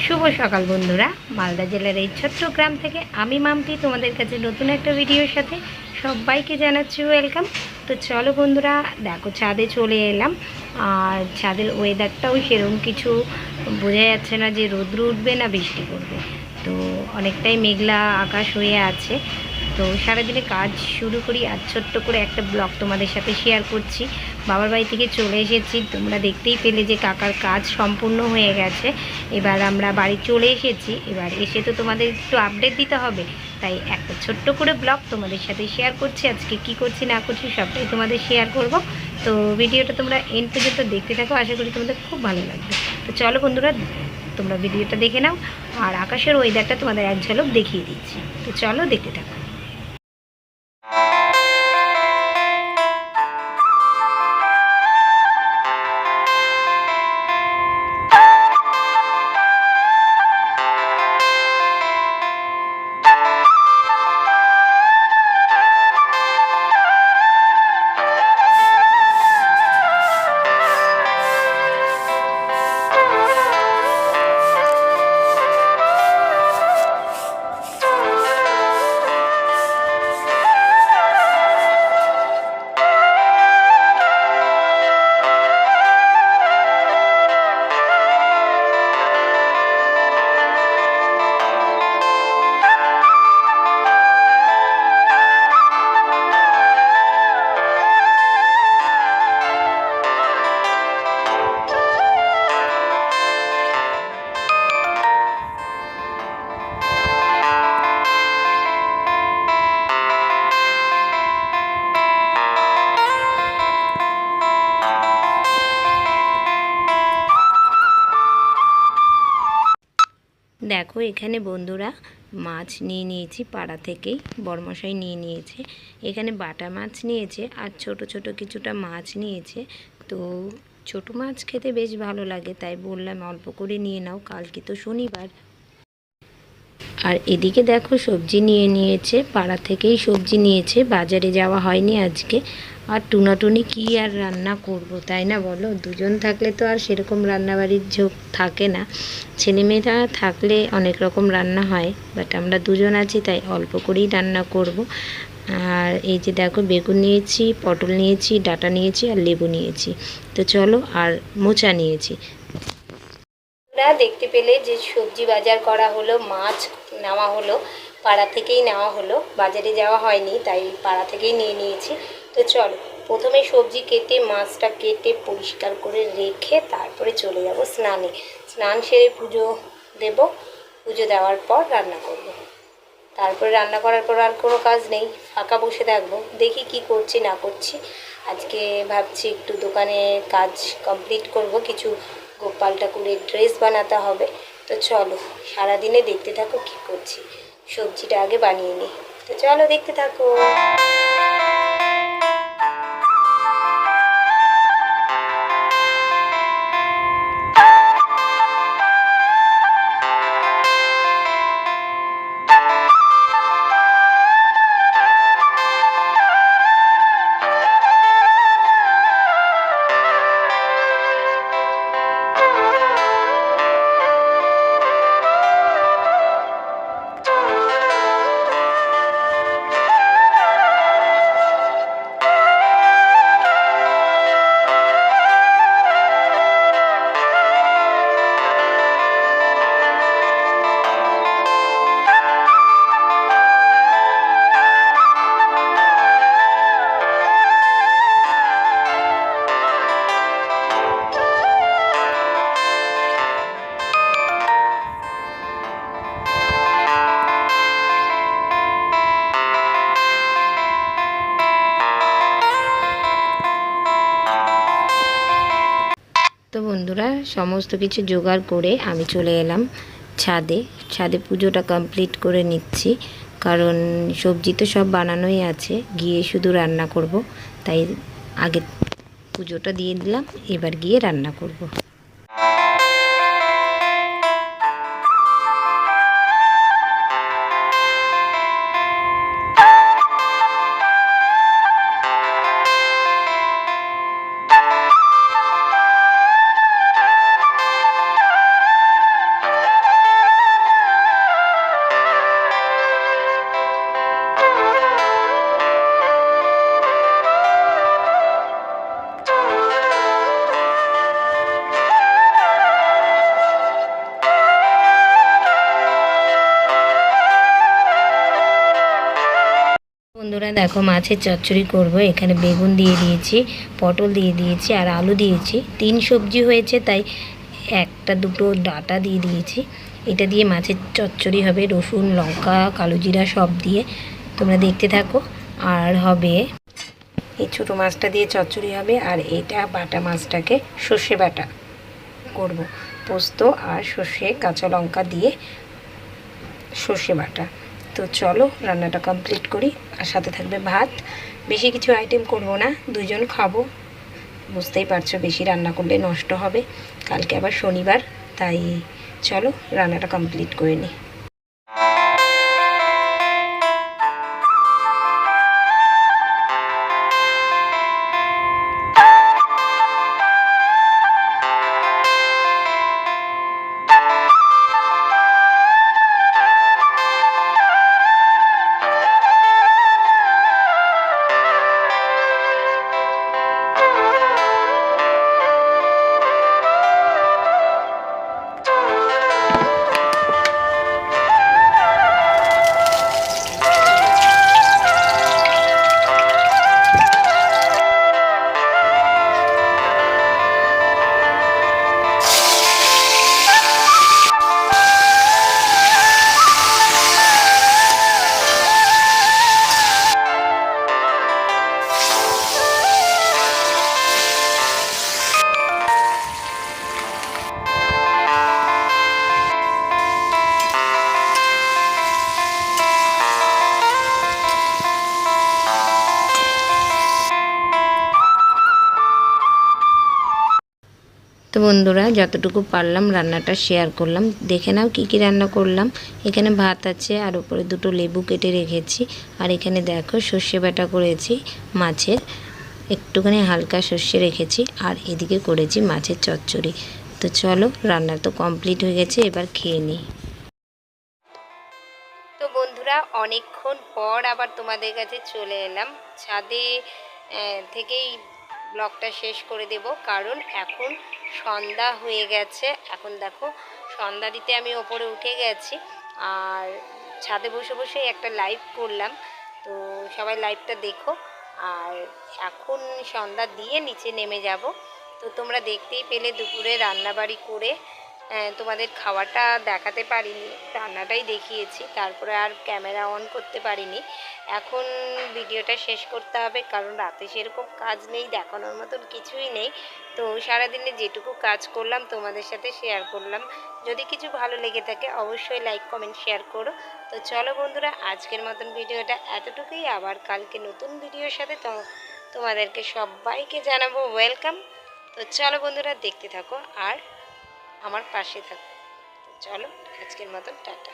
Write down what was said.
শুভ সকাল বন্ধুরা, মালদা জেলার এই ছোট্ট গ্রাম থেকে আমি মাম্পি তোমাদের কাছে নতুন একটা ভিডিওর সাথে সবাইকে জানাচ্ছি ওয়েলকাম। তো চলো বন্ধুরা, দেখো ছাদে চলে এলাম। আর ছাদের ওয়েদারটাও সেরকম কিছু বোঝা যাচ্ছে না যে রোদ্র উঠবে না বৃষ্টি পড়বে। তো অনেকটাই মেঘলা আকাশ হয়ে আছে। তো সারাদিনে কাজ শুরু করি আর ছোট্ট করে একটা ব্লগ তোমাদের সাথে শেয়ার করছি। বাবার বাড়ি থেকে চলে এসেছি, তোমরা দেখতেই পেলে যে কাকার কাজ সম্পূর্ণ হয়ে গেছে। এবার আমরা বাড়ি চলে এসেছি, এবার এসে তো তোমাদের একটু আপডেট দিতে হবে, তাই একটা ছোট্ট করে ব্লগ তোমাদের সাথে শেয়ার করছি। আজকে কি করছি না করছি সবটাই তোমাদের শেয়ার করব। তো ভিডিওটা তোমরা এন্ড পর্যন্ত দেখতে থাকো, আশা করি তোমাদের খুব ভালো লাগবে। তো চলো বন্ধুরা, তোমরা ভিডিওটা দেখে নাও আর আকাশের ওয়েদারটা তোমাদের এক ঝলক দেখিয়ে দিচ্ছি। তো চলো দেখতে থাকো। দেখো এখানে বন্ধুরা মাছ নিয়ে নিয়েছি পাড়া থেকেই, বড়মশাই নিয়ে নিয়েছে। এখানে বাটা মাছ নিয়েছে আর ছোট ছোট কিছুটা মাছ নিয়েছে। তো ছোট মাছ খেতে বেশ ভালো লাগে, তাই বললাম অল্প করে নিয়ে নাও, কালকে তো শনিবার। আর এদিকে দেখো সবজি নিয়ে নিয়েছে, পাড়া থেকেই সবজি নিয়েছে, বাজারে যাওয়া হয়নি আজকে। আর টুনাটুনি কি আর রান্না করব, তাই না বলো? দুজন থাকলে তো আর সেরকম রান্নাবাড়ির ঝোঁক থাকে না। ছেলেমেয়েরা থাকলে অনেক রকম রান্না হয়, বাট আমরা দুজন আছি তাই অল্প করেই রান্না করব। আর এই যে দেখো বেগুন নিয়েছি, পটল নিয়েছি, ডাঁটা নিয়েছি আর লেবু নিয়েছি। তো চলো, আর মোচা নিয়েছি। দেখতে পেলে যে সবজি বাজার করা হলো, মাছ নেওয়া হলো, পাড়া থেকেই নেওয়া হলো, বাজারে যাওয়া হয়নি তাই পাড়া থেকেই নিয়ে নিয়েছি। তো চলো, প্রথমে সবজি কেটে মাছটা কেটে পরিষ্কার করে রেখে তারপরে চলে যাব স্নানে। স্নান সেরে পুজো দেব, পুজো দেওয়ার পর রান্না করব। তারপরে রান্না করার পর আর কোনো কাজ নেই, ফাঁকা বসে থাকবো, দেখি কি করছি না করছি। আজকে ভাবছি একটু দোকানে কাজ কমপ্লিট করব, কিছু গোপাল ঠাকুরের ড্রেস বানাতে হবে। তো চলো সারাদিনে দেখতে থাকো কি করছি। সবজিটা আগে বানিয়ে নিই, তো চলো দেখতে থাকো। তো বন্ধুরা, সমস্ত কিছু জোগাড় করে আমি চলে এলাম ছাদে। ছাদে পুজোটা কমপ্লিট করে নিচ্ছি, কারণ সবজি তো সব বানানোই আছে, গিয়ে শুধু রান্না করব। তাই আগে পুজোটা দিয়ে দিলাম, এবার গিয়ে রান্না করব। বন্ধুরা দেখো মাছের চচ্চড়ি করব। এখানে বেগুন দিয়ে দিয়েছি, পটল দিয়ে দিয়েছি আর আলু দিয়েছি। 3 সবজি হয়েছে তাই একটা দুটো ডাঁটা দিয়ে দিয়েছি। এটা দিয়ে মাছের চচ্চড়ি হবে, রসুন লঙ্কা কালো জিরা সব দিয়ে। তোমরা দেখতে থাকো। আর হবে এই ছোটো মাছটা দিয়ে চচ্চড়ি হবে, আর এটা বাটা মাছটাকে সর্ষে বাটা করব, পোস্ত আর সর্ষে কাঁচা লঙ্কা দিয়ে সর্ষে বাটা। তো চলো রান্নাটা কমপ্লিট করি। আর সাথে থাকবে ভাত। বেশি কিছু আইটেম করব না, 2 জন খাবো। বুঝতেই পারছো বেশি রান্না করলে নষ্ট হবে, কালকে আবার শনিবার। তাই চলো রান্নাটা কমপ্লিট করে নিই। তো বন্ধুরা যতটুকু পারলাম রান্নাটা শেয়ার করলাম। দেখে নাও কি কি রান্না করলাম। এখানে ভাত আছে আর উপরে 2টো লেবু কেটে রেখেছি। আর এখানে দেখো সর্ষে বাটা করেছি মাছের, একটুখানি হালকা সর্ষে রেখেছি। আর এদিকে করেছি মাছের চচ্চড়ি। তো চলো রান্না তো কমপ্লিট হয়ে গেছে, এবার খেয়ে নিই। তো বন্ধুরা অনেকক্ষণ পর আবার তোমাদের কাছে চলে এলাম। ছাদে থেকেই ব্লগটা শেষ করে দেব, কারণ এখন সন্ধ্যা হয়ে গেছে। এখন দেখো সন্ধ্যা দিতে আমি ওপরে উঠে গেছি, আর ছাদে বসে বসে একটা লাইভ করলাম। তো সবাই লাইভটা দেখো। আর এখন সন্ধ্যা দিয়ে নিচে নেমে যাব। তো তোমরা দেখতেই পেলে দুপুরে রান্নাবাড়ি করে তোমাদের খাওয়াটা দেখাতে পারিনি, রান্নাটাই দেখিয়েছি। তারপরে আর ক্যামেরা অন করতে পারিনি। এখন ভিডিওটা শেষ করতে হবে, কারণ রাতে সেরকম কাজ নেই, দেখানোর মতন কিছুই নেই। তো সারাদিনে যেটুকু কাজ করলাম তোমাদের সাথে শেয়ার করলাম। যদি কিছু ভালো লেগে থাকে অবশ্যই লাইক কমেন্ট শেয়ার করো। তো চলো বন্ধুরা আজকের মতন ভিডিওটা এতটুকুই। আবার কালকে নতুন ভিডিওর সাথে তোমাদেরকে সবাইকে জানাবো ওয়েলকাম। তো চলো বন্ধুরা দেখতে থাকো আর আমার পাশে থাকো। চলো আজকের মতন টাটা।